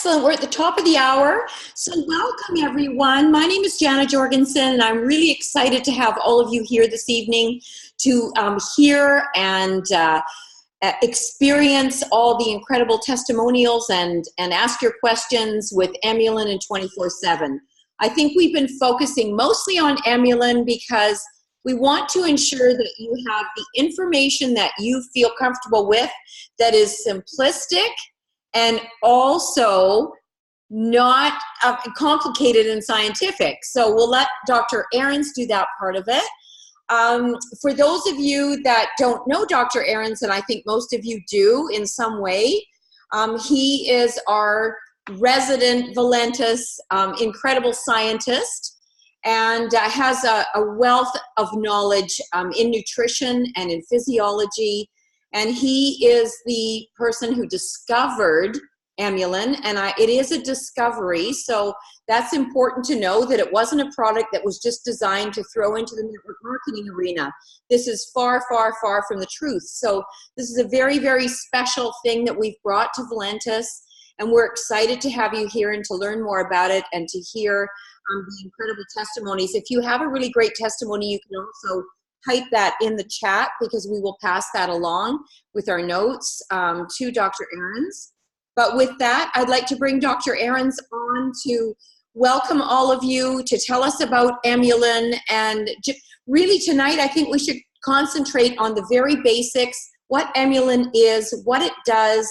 Excellent. We're at the top of the hour. So welcome, everyone. My name is Jana Jorgensen, and I'm really excited to have all of you here this evening to hear and experience all the incredible testimonials and ask your questions with Emulin and 24/7. I think we've been focusing mostly on Emulin because we want to ensure that you have the information that you feel comfortable with, that is simplistic and also not complicated and scientific. So we'll let Dr. Ahrens do that part of it. For those of you that don't know Dr. Ahrens, and I think most of you do in some way, he is our resident Valentis, incredible scientist, and has a wealth of knowledge in nutrition and in physiology. And he is the person who discovered Emulin, and it is a discovery, so that's important to know, that it wasn't a product that was just designed to throw into the network marketing arena. This is far, far, far from the truth. So this is a very, very special thing that we've brought to Valentis, and we're excited to have you here and to learn more about it and to hear the incredible testimonies. If you have a really great testimony, you can also type that in the chat, because we will pass that along with our notes to Dr. Ahrens. But with that, I'd like to bring Dr. Ahrens on to welcome all of you, to tell us about Emulin. And really tonight, I think we should concentrate on the very basics, what Emulin is, what it does,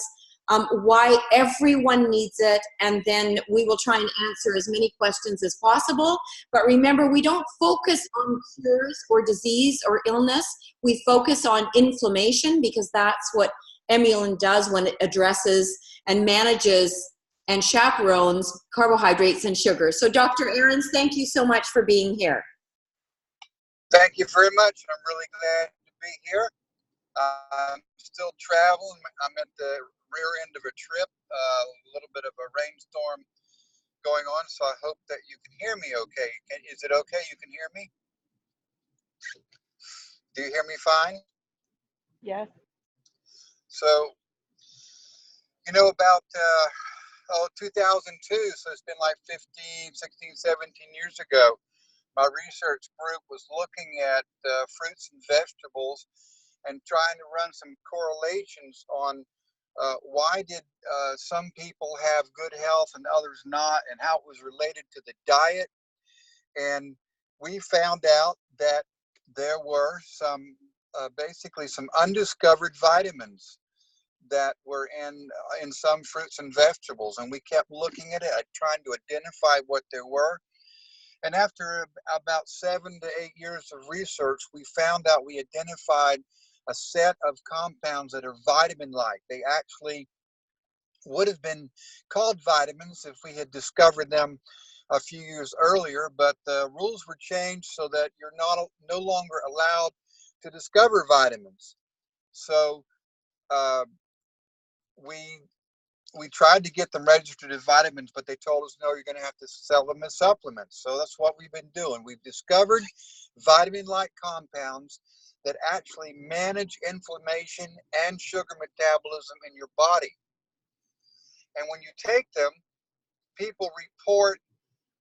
why everyone needs it, and then we will try and answer as many questions as possible. But remember, we don't focus on cures or disease or illness. We focus on inflammation, because that's what Emulin does when it addresses and manages and chaperones carbohydrates and sugar. So Dr. Ahrens, thank you so much for being here. Thank you very much. I'm really glad to be here. I'm still traveling. I'm at the rear end of a trip, a little bit of a rainstorm going on, so I hope that you can hear me okay. Is it okay? You can hear me? Do you hear me fine? Yes. So, you know, about 2002, so it's been like 15, 16, 17 years ago, my research group was looking at fruits and vegetables and trying to run some correlations on why did some people have good health and others not, and how it was related to the diet. And we found out that there were some basically some undiscovered vitamins that were in some fruits and vegetables, and we kept looking at it, trying to identify what there were. And after about 7 to 8 years of research, we found out we identified a set of compounds that are vitamin-like. They actually would have been called vitamins if we had discovered them a few years earlier, but the rules were changed so that you're no longer allowed to discover vitamins. So we tried to get them registered as vitamins, but they told us, no, you're going to have to sell them as supplements. So that's what we've been doing. We've discovered vitamin-like compounds that actually manage inflammation and sugar metabolism in your body. And when you take them, people report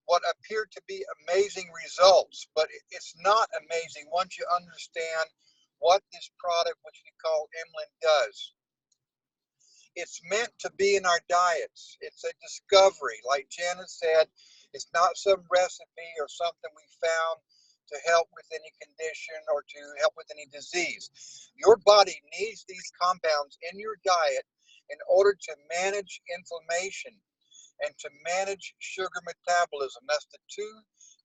what appear to be amazing results, but it's not amazing once you understand what this product, which we call Emulin, does. It's meant to be in our diets. It's a discovery. Like Jana said, it's not some recipe or something we found to help with any condition or to help with any disease. Your body needs these compounds in your diet in order to manage inflammation and to manage sugar metabolism. That's the two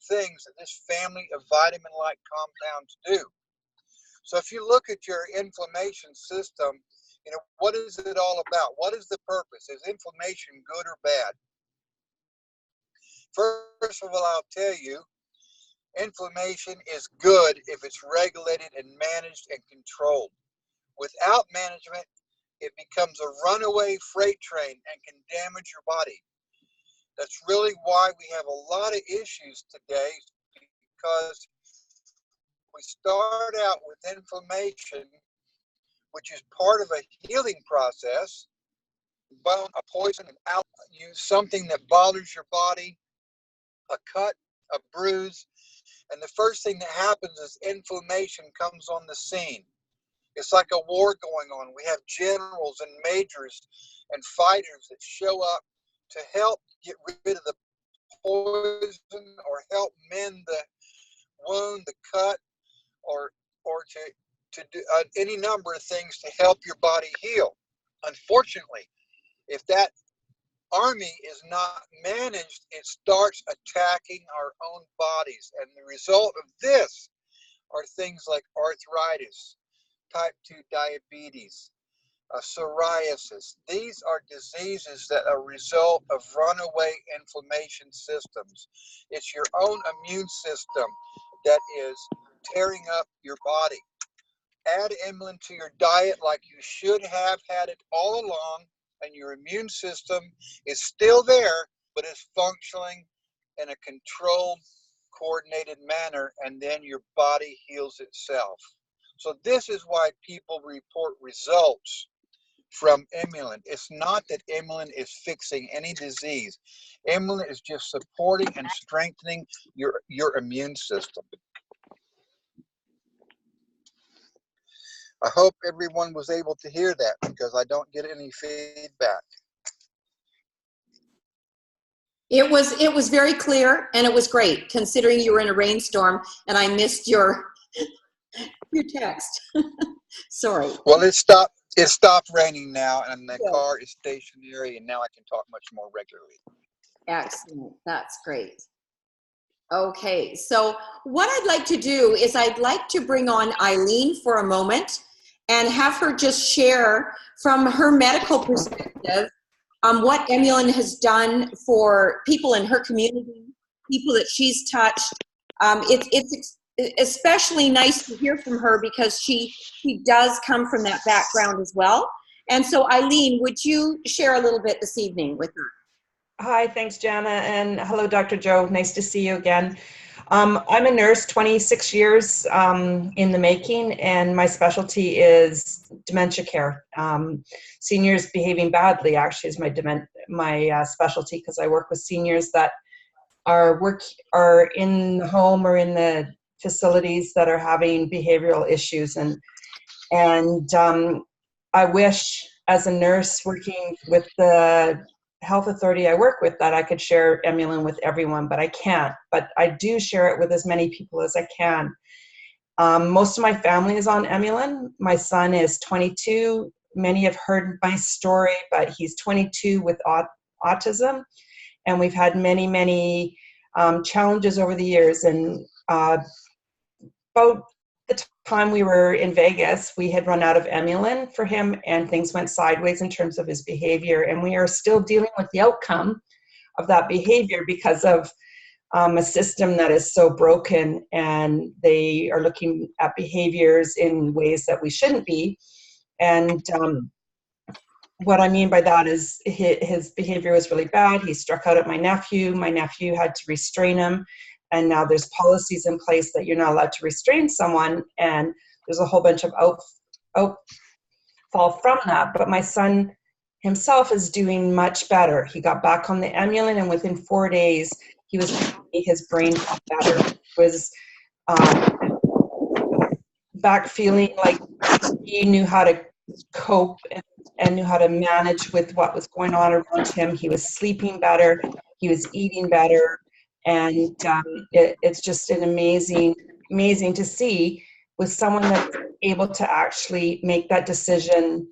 things that this family of vitamin-like compounds do. So if you look at your inflammation system, you know, what is it all about? What is the purpose? Is inflammation good or bad? First of all, I'll tell you, inflammation is good if it's regulated and managed and controlled. Without management, it becomes a runaway freight train and can damage your body. That's really why we have a lot of issues today, because we start out with inflammation, which is part of a healing process. bone, a poison, an out, use something that bothers your body, a cut, a bruise, and the first thing that happens is inflammation comes on the scene. It's like a war going on. We have generals and majors and fighters that show up to help get rid of the poison or help mend the wound, the cut, or to do any number of things to help your body heal. Unfortunately, if that army is not managed, it starts attacking our own bodies, and the result of this are things like arthritis, type 2 diabetes, psoriasis. These are diseases that are a result of runaway inflammation systems. It's your own immune system that is tearing up your body. Add Emulin to your diet like you should have had it all along, and your immune system is still there, but is functioning in a controlled, coordinated manner, and then your body heals itself. So this is why people report results from Emulin. It's not that Emulin is fixing any disease. Emulin is just supporting and strengthening your immune system. I hope everyone was able to hear that, because I don't get any feedback. It was very clear, and it was great considering you were in a rainstorm and I missed your text. Sorry. Well, it stopped raining now, and the Good. car is stationary, and now I can talk much more regularly. Excellent. That's great. Okay, so what I'd like to do is I'd like to bring on Eileen for a moment and have her just share from her medical perspective what Emulin has done for people in her community, people that she's touched. It's especially nice to hear from her because she does come from that background as well. And so Eileen, would you share a little bit this evening with her? Hi, thanks, Jana, and hello, Dr. Joe. Nice to see you again. I'm a nurse, 26 years in the making, and my specialty is dementia care. Seniors behaving badly, actually, is my specialty, because I work with seniors that are in the home or in the facilities that are having behavioral issues, and I wish, as a nurse working with the health authority I work with, that I could share Emulin with everyone, but I can't. But I do share it with as many people as I can. Most of my family is on Emulin. My son is 22. Many have heard my story, but he's 22 with autism, and we've had many challenges over the years. And about the time we were in Vegas, we had run out of Emulin for him, and things went sideways in terms of his behavior. And we are still dealing with the outcome of that behavior because of a system that is so broken, and they are looking at behaviors in ways that we shouldn't be. And what I mean by that is his behavior was really bad. He struck out at my nephew. My nephew had to restrain him. And now there's policies in place that you're not allowed to restrain someone. And there's a whole bunch of outfall from that. But my son himself is doing much better. He got back on the Emulin, and within 4 days, he was making his brain better. He was back feeling like he knew how to cope and knew how to manage with what was going on around him. He was sleeping better. He was eating better. And it's just an amazing to see, with someone that's able to actually make that decision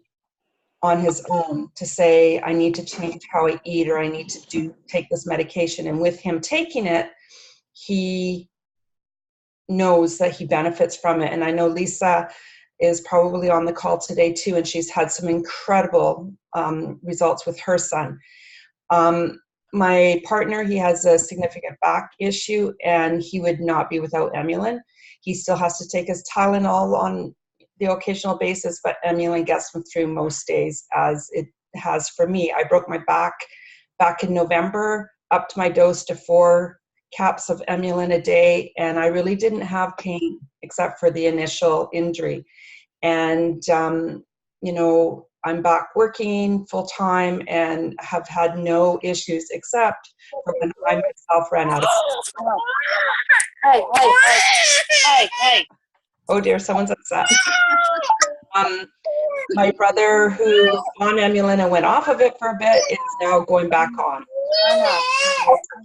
on his own, to say, I need to change how I eat, or I need to take this medication. And with him taking it, he knows that he benefits from it. And I know Lisa is probably on the call today too, and she's had some incredible results with her son. My partner, he has a significant back issue, and he would not be without Emulin. He still has to take his Tylenol on the occasional basis, but Emulin gets him through most days, as it has for me. I broke my back in November, upped my dose to 4 caps of Emulin a day, and I really didn't have pain except for the initial injury. And, I'm back working full time and have had no issues except for when I myself ran out of. Hey. Oh dear, someone's upset. My brother, who was on Emulin and went off of it for a bit, is now going back on.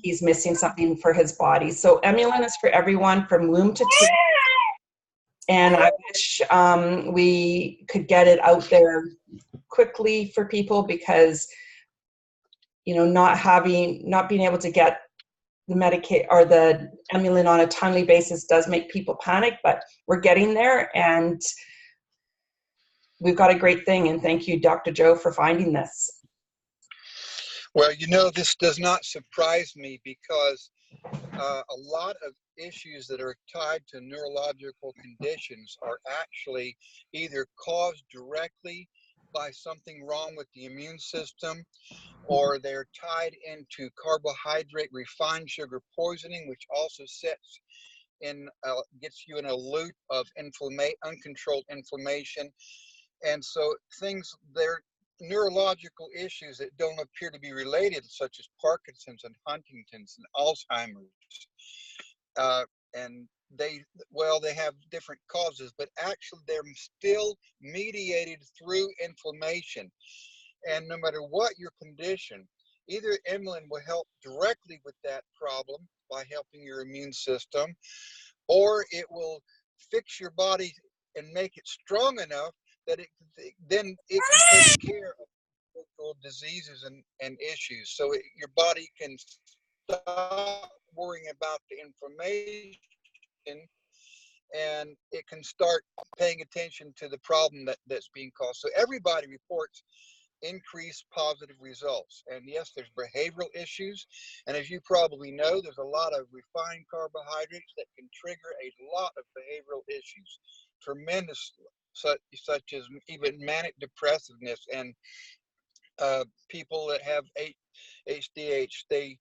He's missing something for his body. So Emulin is for everyone from womb to tooth. And I wish we could get it out there quickly for people, because, you know, not being able to get the Medicaid or the Emulin on a timely basis does make people panic, but we're getting there, and we've got a great thing. And thank you, Dr. Joe, for finding this. Well, you know, this does not surprise me, because a lot of issues that are tied to neurological conditions are actually either caused directly by something wrong with the immune system, or they're tied into carbohydrate refined sugar poisoning, which also gets you in a loop of uncontrolled inflammation. And so they're neurological issues that don't appear to be related, such as Parkinson's and Huntington's and Alzheimer's. And they have different causes, but actually they're still mediated through inflammation. And no matter what your condition, either Emulin will help directly with that problem by helping your immune system, or it will fix your body and make it strong enough that it can take care of diseases and issues. So your body can stop worrying about the inflammation, and it can start paying attention to the problem that's being caused. So everybody reports increased positive results. And yes, there's behavioral issues. And as you probably know, there's a lot of refined carbohydrates that can trigger a lot of behavioral issues, tremendous, such as even manic depressiveness. And people that have HDH, they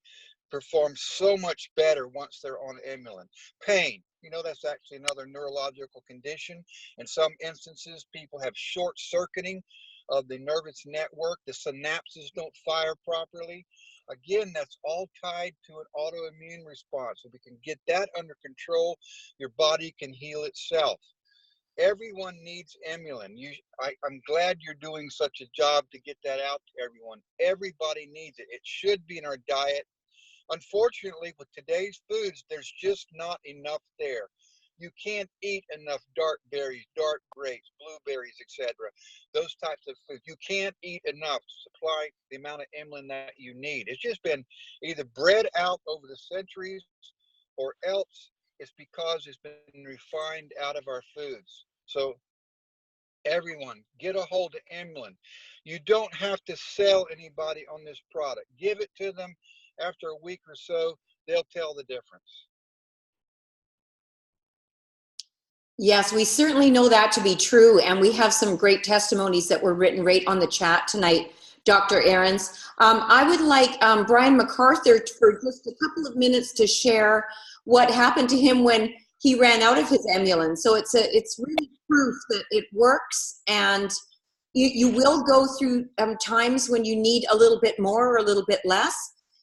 perform so much better once they're on Emulin. Pain, you know, that's actually another neurological condition. In some instances, people have short circuiting of the nervous network. The synapses don't fire properly. Again, that's all tied to an autoimmune response. If we can get that under control, your body can heal itself. Everyone needs Emulin. I'm glad you're doing such a job to get that out to everyone. Everybody needs it. It should be in our diet. Unfortunately, with today's foods, there's just not enough there. You can't eat enough dark berries, dark grapes, blueberries, etc. Those types of foods. You can't eat enough to supply the amount of Emulin that you need. It's just been either bred out over the centuries, or else it's because it's been refined out of our foods. So everyone, get a hold of Emulin. You don't have to sell anybody on this product. Give it to them. After a week or so, they'll tell the difference. Yes, we certainly know that to be true. And we have some great testimonies that were written right on the chat tonight, Dr. Ahrens. I would like Brian MacArthur for just a couple of minutes to share what happened to him when he ran out of his Emulin. So it's really proof that it works, and you will go through times when you need a little bit more or a little bit less.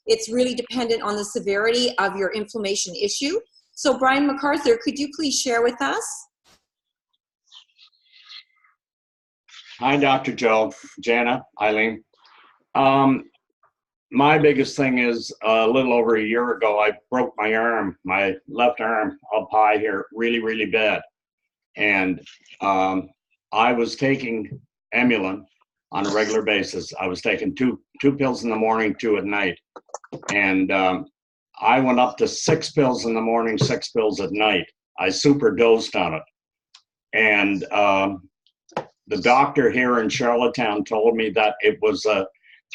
It's really dependent on the severity of your inflammation issue. So Brian MacArthur, could you please share with us? Hi, Dr. Joe, Jana, Eileen. My biggest thing is a little over a year ago, I broke my arm, my left arm up high here, really, really bad. And I was taking Emulin on a regular basis. I was taking two pills in the morning, 2 at night. And I went up to 6 pills in the morning, 6 pills at night. I super dosed on it. And the doctor here in Charlottetown told me that it was a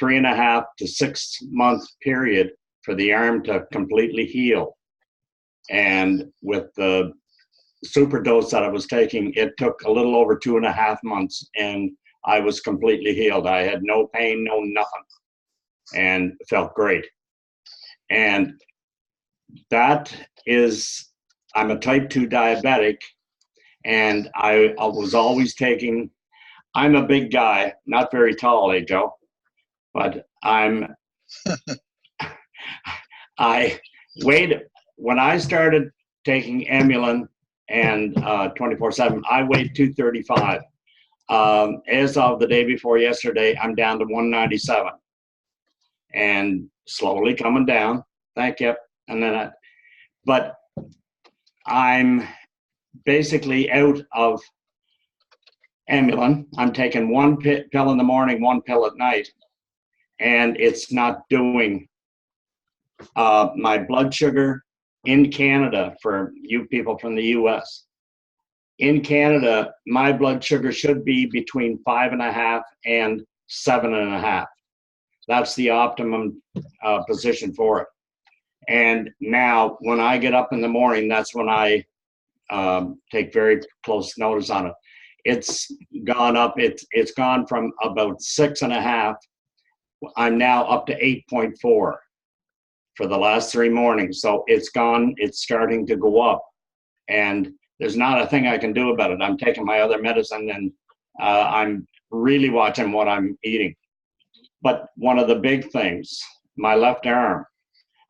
3.5 to 6 month period for the arm to completely heal. And with the super dose that I was taking, it took a little over 2.5 months, and I was completely healed. I had no pain, no nothing, and felt great. And that is, I'm a type 2 diabetic, and I was always taking I'm a big guy, not very tall, Joe, but I weighed, when I started taking Emulin and 24/7, I weighed 235. As of the day before yesterday, I'm down to 197 and slowly coming down. Thank you. And then, but I'm basically out of Emulin. I'm taking one pill in the morning, one pill at night, and it's not doing my blood sugar in Canada, for you people from the US. In Canada, my blood sugar should be between 5.5 and 7.5. That's the optimum position for it. And now when I get up in the morning, that's when I take very close notice on it. It's gone up. It's gone from about 6.5. I'm now up to 8.4 for the last 3 mornings. So it's gone. It's starting to go up, and there's not a thing I can do about it. I'm taking my other medicine, and I'm really watching what I'm eating. But one of the big things, my left arm,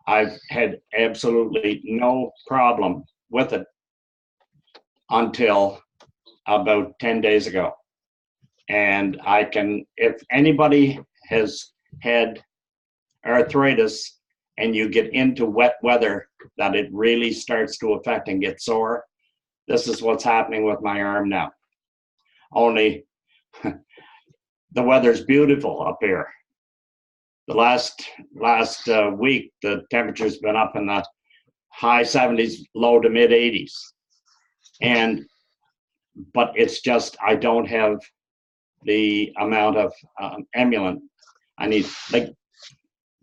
I've had absolutely no problem with it until about 10 days ago. And I can, if anybody has had arthritis and you get into wet weather, that it really starts to affect and get sore, this is what's happening with my arm now. Only the weather's beautiful up here. The last week, the temperature's been up in the high 70s, low to mid 80s. But it's just, I don't have the amount of Emulin I need. Like,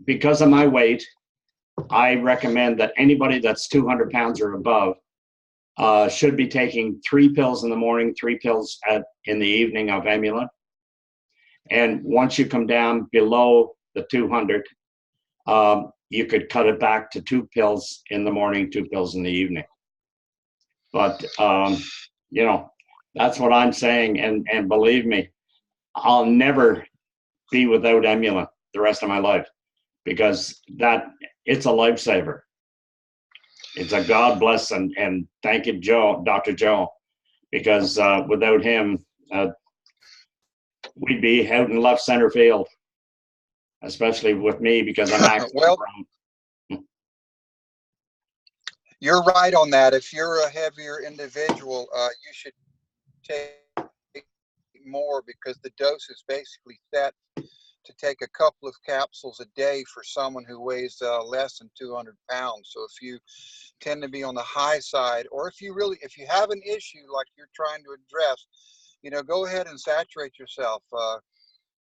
because of my weight, I recommend that anybody that's 200 pounds or above should be taking 3 pills in the morning, 3 pills in the evening of Emulin. And once you come down below the 200, you could cut it back to 2 pills in the morning, 2 pills in the evening. But, you know, that's what I'm saying. And believe me, I'll never be without Emulin the rest of my life, because it's a lifesaver. It's a God bless, and thank you, Dr. Joe, because without him, we'd be out in left center field, especially with me, because I'm actually well, you're right on that. If you're a heavier individual, you should take more, because the dose is basically set to take a couple of capsules a day for someone who weighs less than 200 pounds. So if you tend to be on the high side, or if you have an issue like you're trying to address, go ahead and saturate yourself.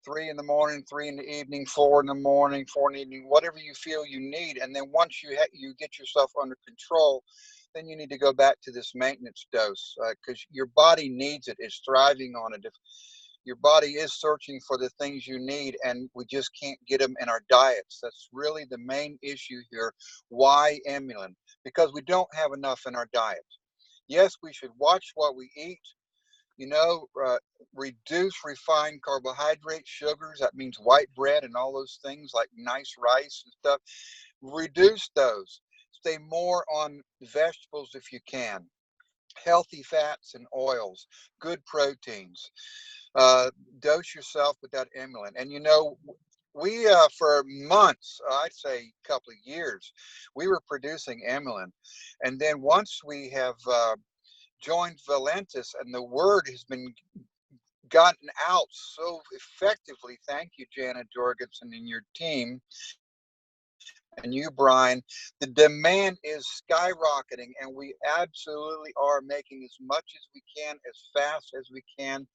3 in the morning, 3 in the evening, 4 in the morning, 4 in the evening, whatever you feel you need. And then once you get yourself under control, then you need to go back to this maintenance dose, because your body needs it. It's thriving on it. If your body is searching for the things you need, and we just can't get them in our diets. That's really the main issue here. Why Emulin? Because we don't have enough in our diet. Yes, we should watch what we eat. Reduce refined carbohydrates, sugars. That means white bread and all those things like nice rice and stuff. Reduce those. Stay more on vegetables if you can. Healthy fats and oils, good proteins. Dose yourself with that Emulin. And we for months, I'd say a couple of years, we were producing Emulin. And then once we have joined Valentis, and the word has been gotten out so effectively, thank you, Janet Jorgensen and your team, and you, Brian, the demand is skyrocketing, and we absolutely are making as much as we can, as fast as we can.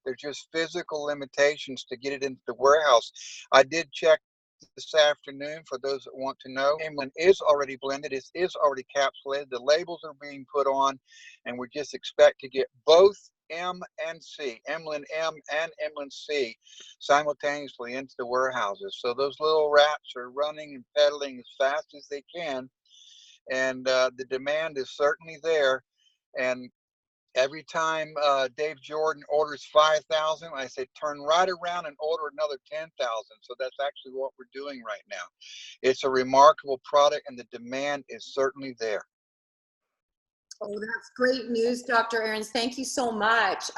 There's just physical limitations to get it into the warehouse. I did check this afternoon for those that want to know. Emulin is already blended. It is already capsulated. The labels are being put on, and we just expect to get both M and C, Emulin M and Emulin C, simultaneously into the warehouses. So those little rats are running and pedaling as fast as they can, and the demand is certainly there. And Every time Dave Jordan orders 5,000, I say turn right around and order another 10,000. So that's actually what we're doing right now. It's a remarkable product, and the demand is certainly there. Oh, that's great news, Dr. Ahrens. Thank you so much.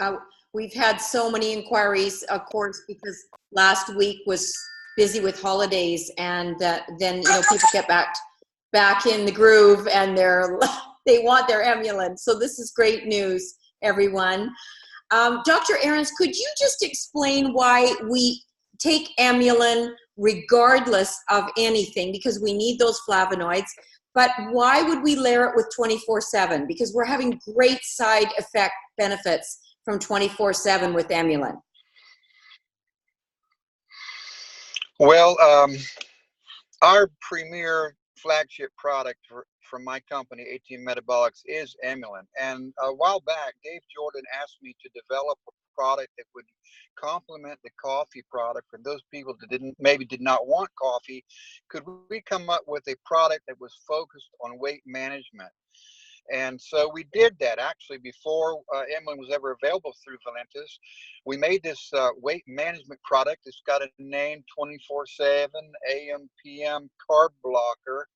We've had so many inquiries, of course, because last week was busy with holidays, and then people get back in the groove, and they want their Emulin. So this is great news, everyone. Dr. Ahrens, could you just explain why we take Emulin regardless of anything, because we need those flavonoids, but why would we layer it with 24/7? Because we're having great side effect benefits from 24/7 with Emulin. Well, our premier flagship product from my company, 18 Metabolics, is Emulin. And a while back, Dave Jordan asked me to develop a product that would complement the coffee product for those people that maybe did not want coffee. Could we come up with a product that was focused on weight management? And so we did that. Actually, before Emulin was ever available through Valentis, we made this weight management product. It's got a name, 24/7 AM/PM Carb Blocker.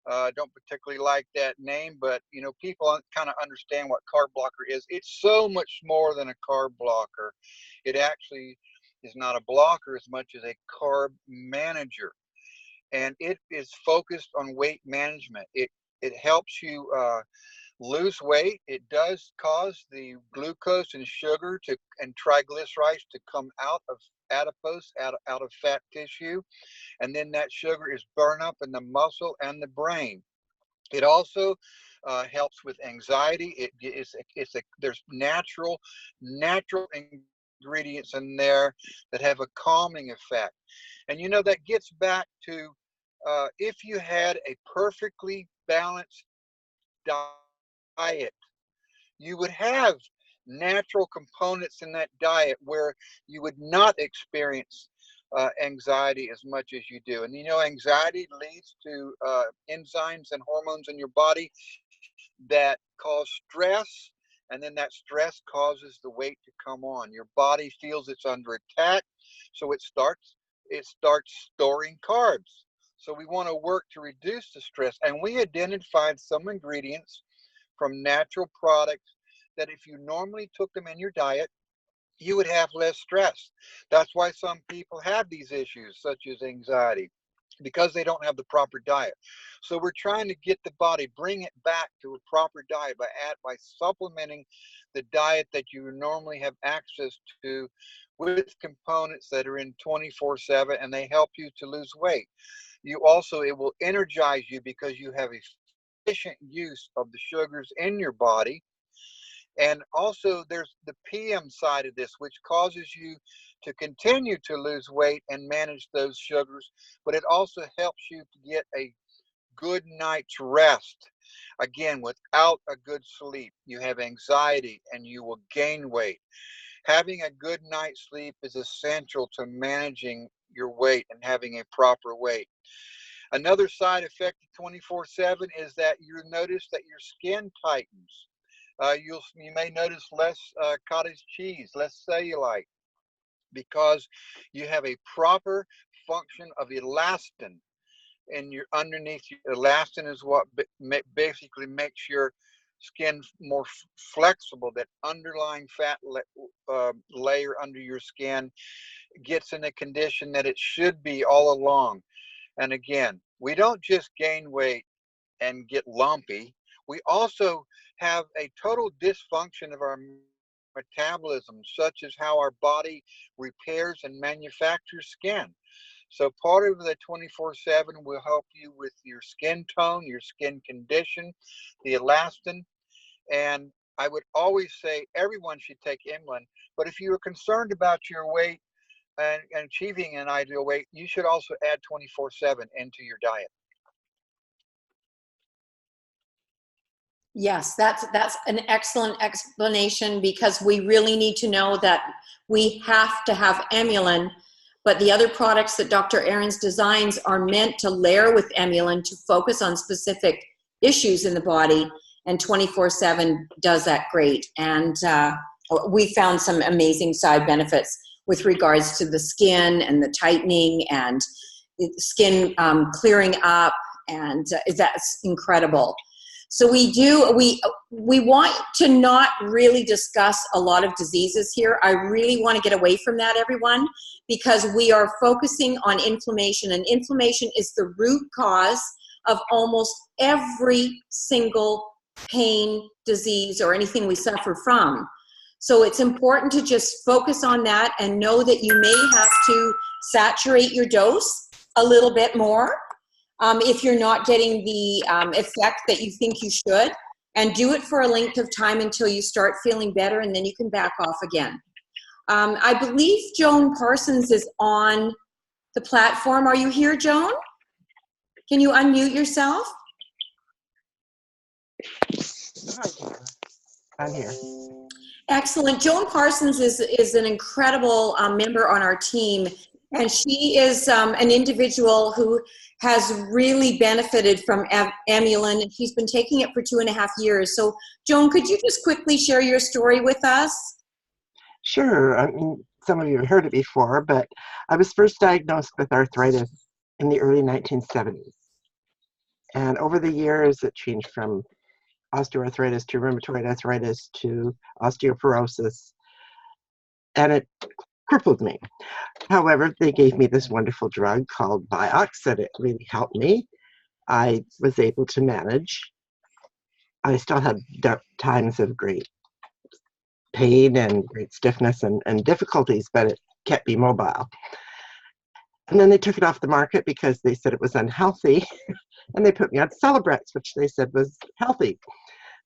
Don't particularly like that name, but people kind of understand what carb blocker is. It's so much more than a carb blocker. It actually is not a blocker as much as a carb manager, and it is focused on weight management. It helps you lose weight. It does cause the glucose and sugar and triglycerides to come out of adipose, out of fat tissue, and then that sugar is burned up in the muscle and the brain. It also helps with anxiety. There's natural ingredients in there that have a calming effect, and that gets back to if you had a perfectly balanced diet, you would have natural components in that diet where you would not experience anxiety as much as you do. And anxiety leads to enzymes and hormones in your body that cause stress, and then that stress causes the weight to come on. Your body feels it's under attack, so it starts storing carbs. So we want to work to reduce the stress, and we identified some ingredients from natural products that if you normally took them in your diet, you would have less stress. That's why some people have these issues, such as anxiety, because they don't have the proper diet. So we're trying to get the body, bring it back to a proper diet by supplementing the diet that you normally have access to with components that are in 24/7, and they help you to lose weight. It will energize you because you have efficient use of the sugars in your body. And also there's the PM side of this, which causes you to continue to lose weight and manage those sugars, but it also helps you to get a good night's rest. Again, without a good sleep, you have anxiety and you will gain weight. Having a good night's sleep is essential to managing your weight and having a proper weight. Another side effect of 24/7 is that you notice that your skin tightens. You may notice less cottage cheese, less cellulite, because you have a proper function of elastin. And underneath elastin is what basically makes your skin more flexible. That underlying fat layer under your skin gets in a condition that it should be all along. And again, we don't just gain weight and get lumpy. We also have a total dysfunction of our metabolism, such as how our body repairs and manufactures skin. So part of the 24/7 will help you with your skin tone, your skin condition, the elastin. And I would always say everyone should take Emulin, but if you're concerned about your weight and achieving an ideal weight, you should also add 24/7 into your diet. Yes, that's an excellent explanation, because we really need to know that we have to have Emulin, but the other products that Dr. Ahrens designs are meant to layer with Emulin to focus on specific issues in the body. and 24/7 does that great. And we found some amazing side benefits with regards to the skin and the tightening and the skin clearing up, and that's incredible. So we want to not really discuss a lot of diseases here. I really want to get away from that, everyone, because we are focusing on inflammation, and inflammation is the root cause of almost every single pain, disease, or anything we suffer from. So it's important to just focus on that and know that you may have to saturate your dose a little bit more if you're not getting the effect that you think you should, and do it for a length of time until you start feeling better, and then you can back off again. I believe Joan Parsons is on the platform. Are you here, Joan? Can you unmute yourself? I'm here. Excellent. Joan Parsons is an incredible member on our team, and she is an individual who has really benefited from Emulin. She's been taking it for 2.5 years. So, Joan, could you just quickly share your story with us? Sure. I mean, some of you have heard it before, but I was first diagnosed with arthritis in the early 1970s. And over the years, it changed from osteoarthritis to rheumatoid arthritis to osteoporosis, and it crippled me. However, they gave me this wonderful drug called Vioxx, and it really helped me. I was able to manage. I still had times of great pain and great stiffness and difficulties, but it kept me mobile. And then they took it off the market because they said it was unhealthy, and they put me on Celebrex, which they said was healthy.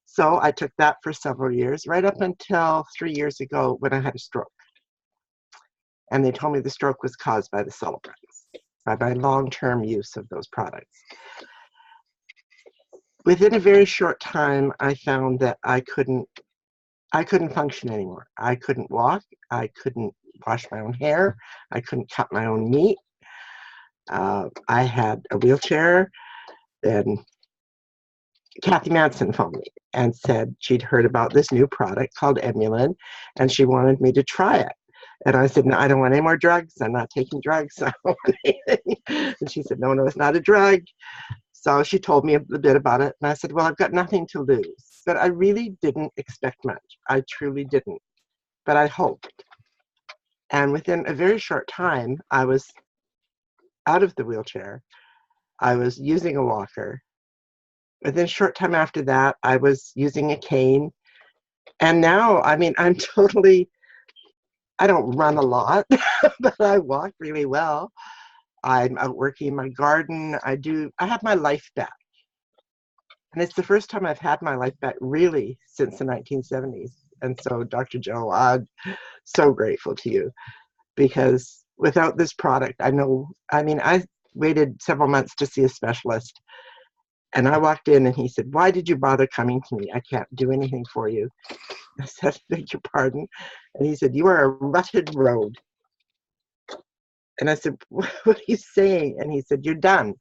So I took that for several years, right up until 3 years ago when I had a stroke. And they told me the stroke was caused by the Celebrex, by my long-term use of those products. Within a very short time, I found that I couldn't function anymore. I couldn't walk. I couldn't wash my own hair. I couldn't cut my own meat. I had a wheelchair, and Kathy Manson phoned me and said she'd heard about this new product called Emulin, and she wanted me to try it. And I said, no, I don't want any more drugs. I'm not taking drugs. I don't want anything. And she said, no, it's not a drug. So she told me a bit about it. And I said, well, I've got nothing to lose. But I really didn't expect much. I truly didn't. But I hoped. And within a very short time, I was out of the wheelchair. I was using a walker. Within a short time after that, I was using a cane. And now, I mean, I don't run a lot, but I walk really well. I'm out working in my garden. I have my life back. And it's the first time I've had my life back really since the 1970s. And so, Dr. Joe, I'm so grateful to you, because without this product, I waited several months to see a specialist. And I walked in and he said, why did you bother coming to me? I can't do anything for you. I said, beg your pardon. And he said, you are a rutted road. And I said, what are you saying? And he said, you're done.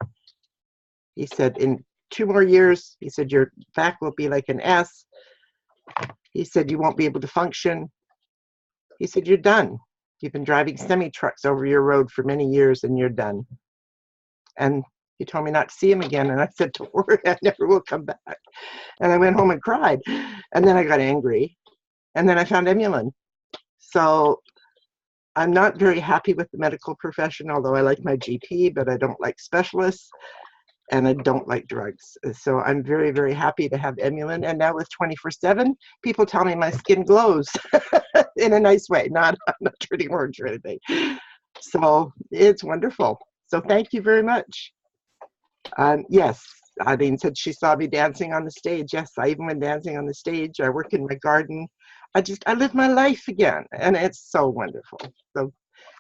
He said, in 2 more years, he said, your back will be like an S. He said, you won't be able to function. He said, you're done. You've been driving semi-trucks over your road for many years and you're done. And he told me not to see him again. And I said, don't worry, I never will come back. And I went home and cried. And then I got angry. And then I found Emulin. So I'm not very happy with the medical profession, although I like my GP, but I don't like specialists and I don't like drugs. So I'm very, very happy to have Emulin. And now with 24/7, people tell me my skin glows in a nice way. I'm not turning orange or anything. So it's wonderful. So thank you very much. Yes, Eileen said she saw me dancing on the stage. Yes, I even went dancing on the stage. I work in my garden. I live my life again, and it's so wonderful. So,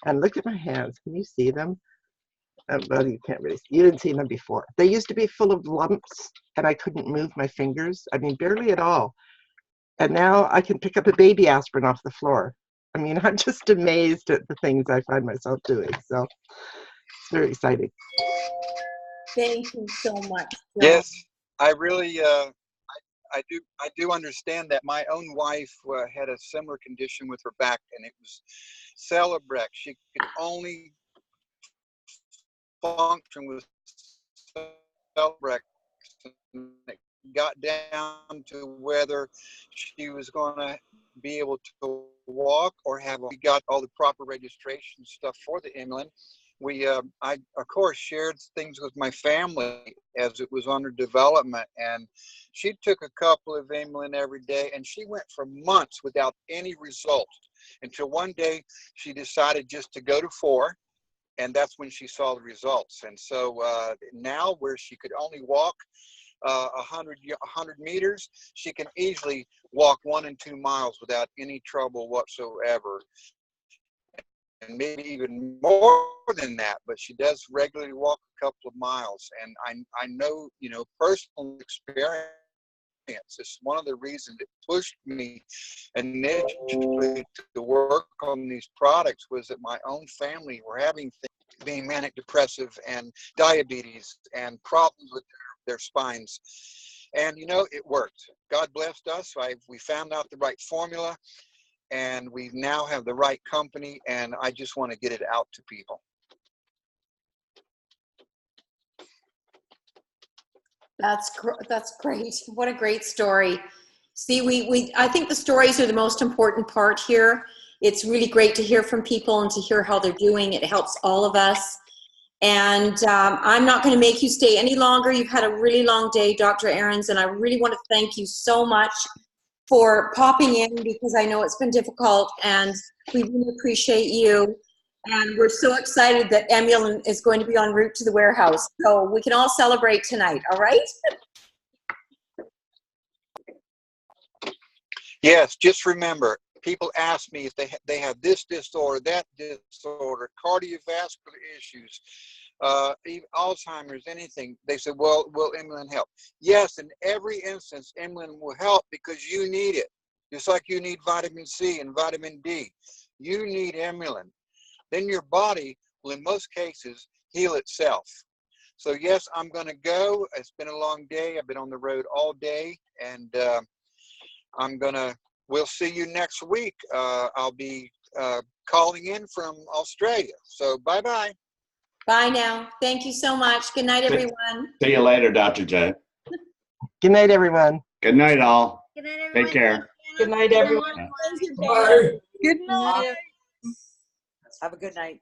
and look at my hands. Can you see them? Well, you can't really see. You didn't see them before. They used to be full of lumps, and I couldn't move my fingers. I mean, barely at all. And now I can pick up a baby aspirin off the floor. I mean, I'm just amazed at the things I find myself doing. So, it's very exciting. Thank you so much. Yes, I really, I do understand that. My own wife had a similar condition with her back, and it was Celebrex. She could only function with Celebrex. And it got down to whether she was going to be able to walk or have. We got all the proper registration stuff for the Emulin. I of course shared things with my family as it was under development, and she took a couple of Emulin every day, and she went for months without any result until one day she decided just to go to 4, and that's when she saw the results. And so now, where she could only walk 100 meters, she can easily walk 1 and 2 miles without any trouble whatsoever. And maybe even more than that, but she does regularly walk a couple of miles. And I know, personal experience, it's one of the reasons it pushed me initially to work on these products, was that my own family were having things, being manic depressive and diabetes and problems with their spines. And, it worked. God blessed us. We found out the right formula, and we now have the right company, and I just want to get it out to people. That's great. What a great story. See, I think the stories are the most important part here. It's really great to hear from people and to hear how they're doing. It helps all of us. And I'm not going to make you stay any longer. You've had a really long day, Dr. Ahrens, and I really want to thank you so much for popping in, because I know it's been difficult, and we really appreciate you. And we're so excited that Emulin is going to be en route to the warehouse. So we can all celebrate tonight, all right? Yes, just remember, people ask me if they have this disorder, that disorder, cardiovascular issues, even Alzheimer's, anything. They say, well, will Emulin help? Yes, in every instance, Emulin will help, because you need it. Just like you need vitamin C and vitamin D. You need Emulin. Then your body will, in most cases, heal itself. So yes, I'm going to go. It's been a long day. I've been on the road all day, and we'll see you next week. I'll be calling in from Australia. So bye-bye. Bye now. Thank you so much. Good night, everyone. See you later, Dr. J. Good night, everyone. Good night, all. Good night, everyone. Take care. Good night, everyone. Good night. Have a good night.